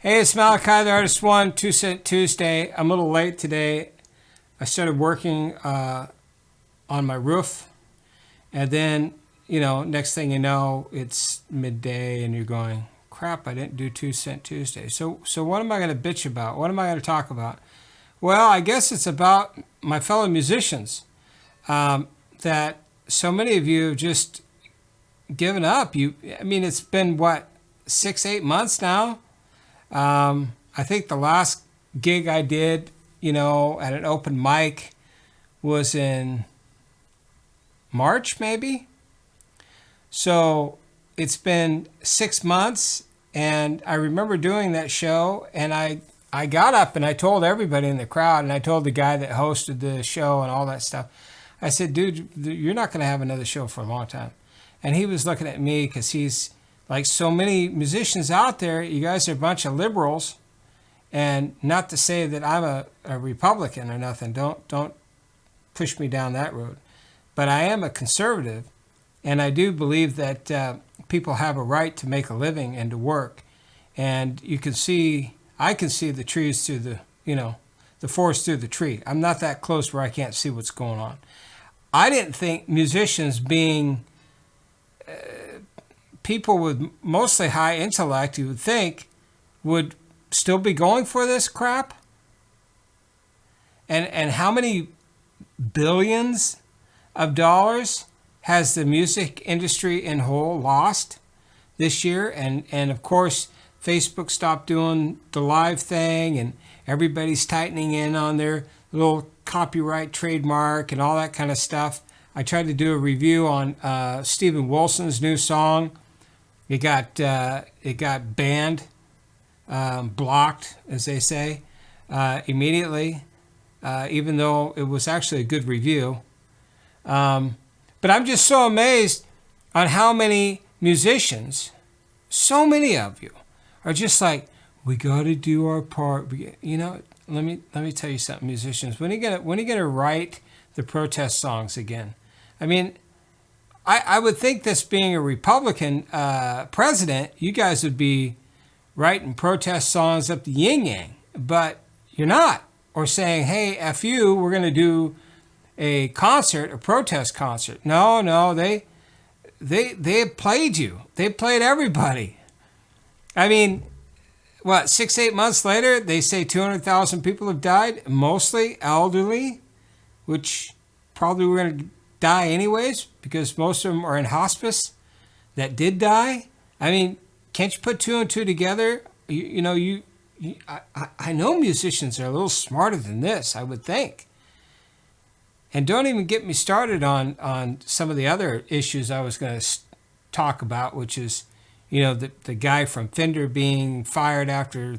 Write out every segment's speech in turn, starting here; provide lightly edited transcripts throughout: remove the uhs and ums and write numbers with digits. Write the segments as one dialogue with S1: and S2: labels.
S1: Hey, it's Malachi, the Artist One, 2 Cent Tuesday. I'm a little late today. I started working on my roof, and then, next thing you know, it's midday, and you're going, crap, I didn't do 2 Cent Tuesday. So what am I going to bitch about? What am I going to talk about? Well, I guess it's about my fellow musicians that so many of you have just given up. It's been, 6, 8 months now? I think the last gig I did, at an open mic was in March, maybe. So it's been 6 months, and I remember doing that show, and I got up and I told everybody in the crowd, and I told the guy that hosted the show and all that stuff, I said, dude, you're not going to have another show for a long time. And he was looking at me because he's like so many musicians out there, you guys are a bunch of liberals, and not to say that I'm a Republican or nothing. Don't push me down that road. But I am a conservative, and I do believe that people have a right to make a living and to work. And I can see the trees through the forest through the tree. I'm not that close where I can't see what's going on. I didn't think musicians being people with mostly high intellect, you would think, would still be going for this crap. And how many billions of dollars has the music industry in whole lost this year? And of course, Facebook stopped doing the live thing, and everybody's tightening in on their little copyright trademark and all that kind of stuff. I tried to do a review on Steven Wilson's new song. It got banned, blocked, as they say, immediately, even though it was actually a good review. But I'm just so amazed on how many musicians, so many of you, are just like, we got to do our part. Let me tell you something, musicians. When are you gonna write the protest songs again? I would think this being a Republican president, you guys would be writing protest songs up the yin-yang, but you're not. Or saying, hey, F you, we're going to do a concert, a protest concert. No, they played you. They played everybody. 6, 8 months later, they say 200,000 people have died, mostly elderly, which probably were going to die anyways, because most of them are in hospice that did die. Can't you put 2 and 2 together? I know musicians are a little smarter than this, I would think. And don't even get me started on some of the other issues I was going to talk about, which is, the guy from Fender being fired after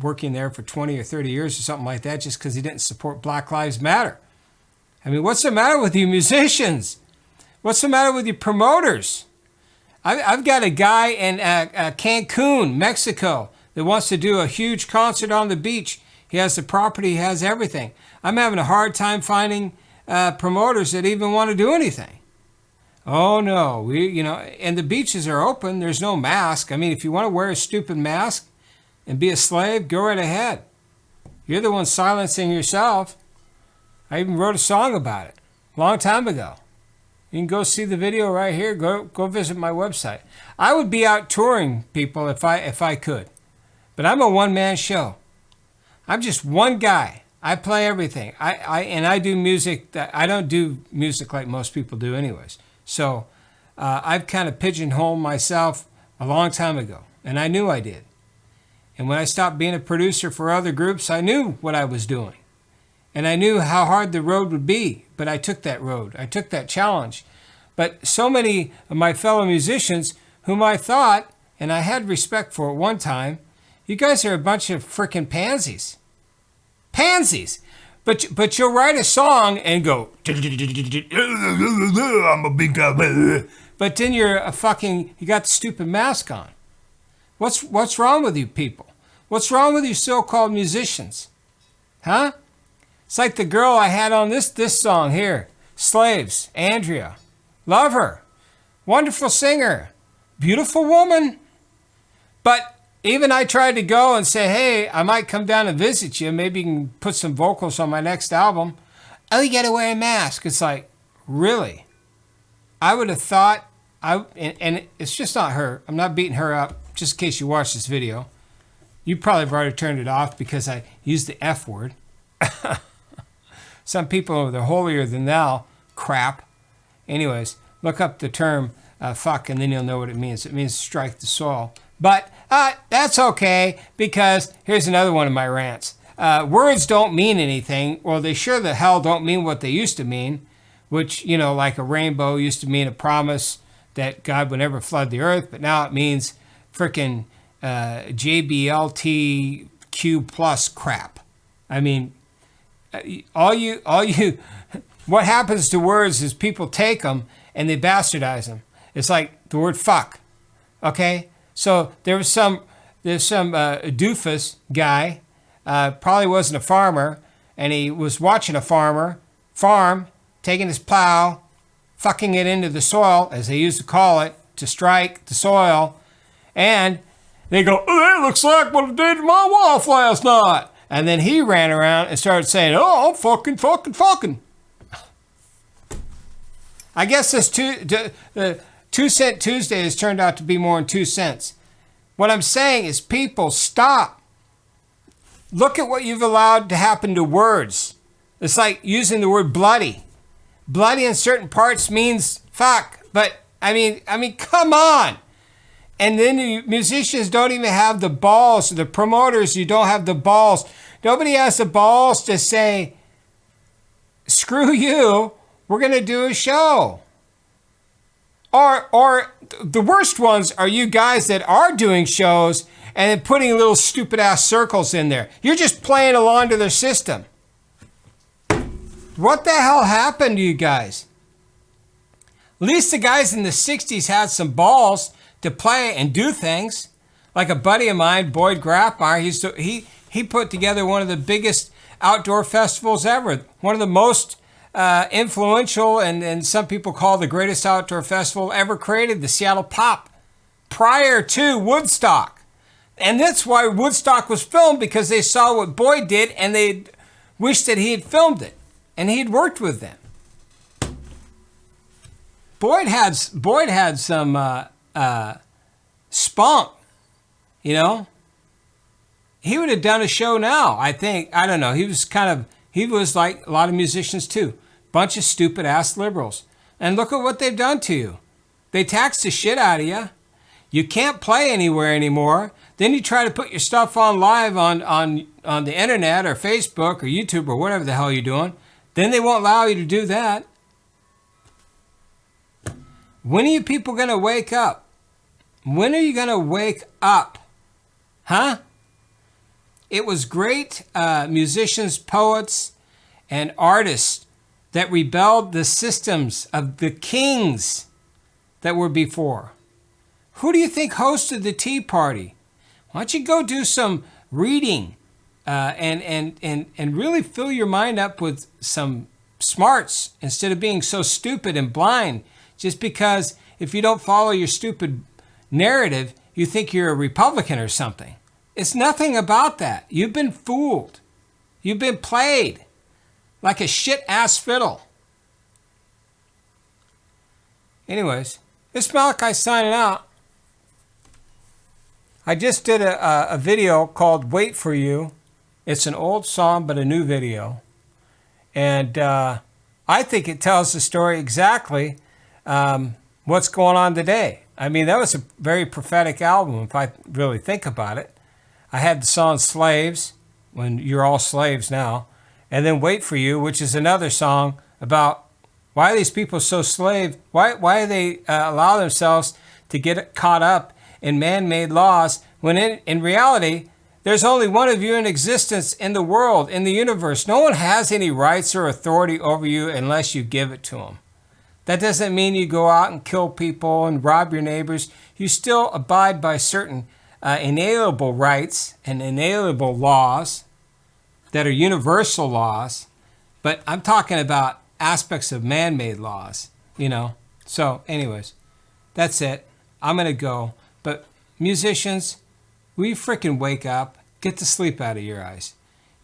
S1: working there for 20 or 30 years or something like that, just because he didn't support Black Lives Matter. What's the matter with you musicians? What's the matter with you promoters? I've got a guy in Cancun, Mexico, that wants to do a huge concert on the beach. He has the property, he has everything. I'm having a hard time finding promoters that even want to do anything. Oh no, and the beaches are open. There's no mask. If you want to wear a stupid mask and be a slave, go right ahead. You're the one silencing yourself. I even wrote a song about it a long time ago. You can go see the video right here. Go visit my website. I would be out touring, people, if I could. But I'm a one-man show. I'm just one guy. I play everything. I do music that I don't do music like most people do anyways. So I've kind of pigeonholed myself a long time ago, and I knew I did. And when I stopped being a producer for other groups, I knew what I was doing. And I knew how hard the road would be, but I took that road. I took that challenge. But so many of my fellow musicians whom I thought, and I had respect for at one time, you guys are a bunch of frickin' pansies. Pansies! But you'll write a song and go, I'm a big guy. But then you got the stupid mask on. What's wrong with you people? What's wrong with you so-called musicians? Huh? It's like the girl I had on this song here, Slaves, Andrea. Love her. Wonderful singer. Beautiful woman. But even I tried to go and say, hey, I might come down and visit you. Maybe you can put some vocals on my next album. Oh, you got to wear a mask. It's like, really? I would have thought, and it's just not her. I'm not beating her up, just in case you watch this video. You probably have already turned it off because I used the F word. Some people, they're holier than thou crap. Anyways, look up the term fuck and then you'll know what it means. It means strike the soil. But that's okay, because here's another one of my rants. Words don't mean anything. Well, they sure the hell don't mean what they used to mean, which, you know, like a rainbow used to mean a promise that God would never flood the earth, but now it means frickin' JBLTQ plus crap. I mean, what happens to words is people take them and they bastardize them. It's like the word fuck, okay? So there's some doofus guy, probably wasn't a farmer, and he was watching a farm, taking his plow, fucking it into the soil, as they used to call it, to strike the soil, and they go, oh, that looks like what I did to my wife last night. And then he ran around and started saying, oh, I'm fucking. I guess this 2 Cent Tuesday has turned out to be more than 2 cents. What I'm saying is, people, stop. Look at what you've allowed to happen to words. It's like using the word bloody. Bloody in certain parts means fuck. But, I mean, come on. And then the musicians don't even have the balls. The promoters, you don't have the balls. Nobody has the balls to say, screw you, we're going to do a show. Or the worst ones are you guys that are doing shows and then putting little stupid ass circles in there. You're just playing along to their system. What the hell happened to you guys? At least the guys in the 60s had some balls to play and do things. Like a buddy of mine, Boyd Grappmeyer, he put together one of the biggest outdoor festivals ever. One of the most influential, and some people call the greatest outdoor festival ever created, the Seattle Pop, prior to Woodstock. And that's why Woodstock was filmed, because they saw what Boyd did and they wished that he had filmed it and he'd worked with them. Boyd had some spunk, you know. He would have done a show now, I think. I don't know. He was like a lot of musicians too. Bunch of stupid ass liberals. And look at what they've done to you. They tax the shit out of you. You can't play anywhere anymore. Then you try to put your stuff on live on the internet or Facebook or YouTube or whatever the hell you're doing. Then they won't allow you to do that. When are you people going to wake up? When are you going to wake up? Huh? It was great musicians, poets, and artists that rebelled the systems of the kings that were before. Who do you think hosted the Tea Party? Why don't you go do some reading and really fill your mind up with some smarts instead of being so stupid and blind just because if you don't follow your stupid narrative, you think you're a Republican or something. It's nothing about that. You've been fooled. You've been played like a shit-ass fiddle. Anyways, this Malachi signing out. I just did a video called Wait For You. It's an old song, but a new video. And I think it tells the story exactly what's going on today. I mean, that was a very prophetic album, if I really think about it. I had the song Slaves, when you're all slaves now, and then Wait For You, which is another song about why are these people so slave? Why do they allow themselves to get caught up in man-made laws when in reality, there's only one of you in existence in the world, in the universe. No one has any rights or authority over you unless you give it to them. That doesn't mean you go out and kill people and rob your neighbors. You still abide by certain inalienable rights and inalienable laws that are universal laws. But I'm talking about aspects of man-made laws, you know. So anyways, that's it. I'm going to go. But musicians, Will you freaking wake up? Get the sleep out of your eyes.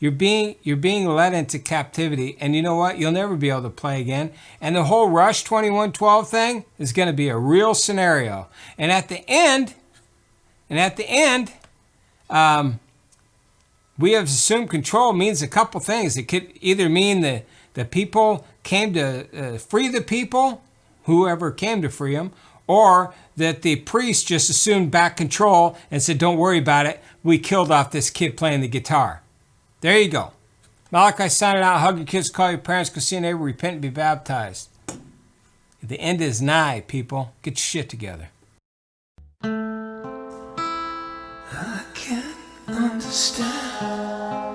S1: You're being led into captivity, and you know what? You'll never be able to play again. And the whole Rush 2112 thing is going to be a real scenario. And at the end, we have assumed control means a couple things. It could either mean the people came to free the people, whoever came to free them, or that the priest just assumed back control and said, don't worry about it. We killed off this kid playing the guitar. There you go. Malachi signing out. Hug your kids, call your parents, go see a neighbor, repent, and be baptized. The end is nigh, people. Get your shit together.
S2: I can't understand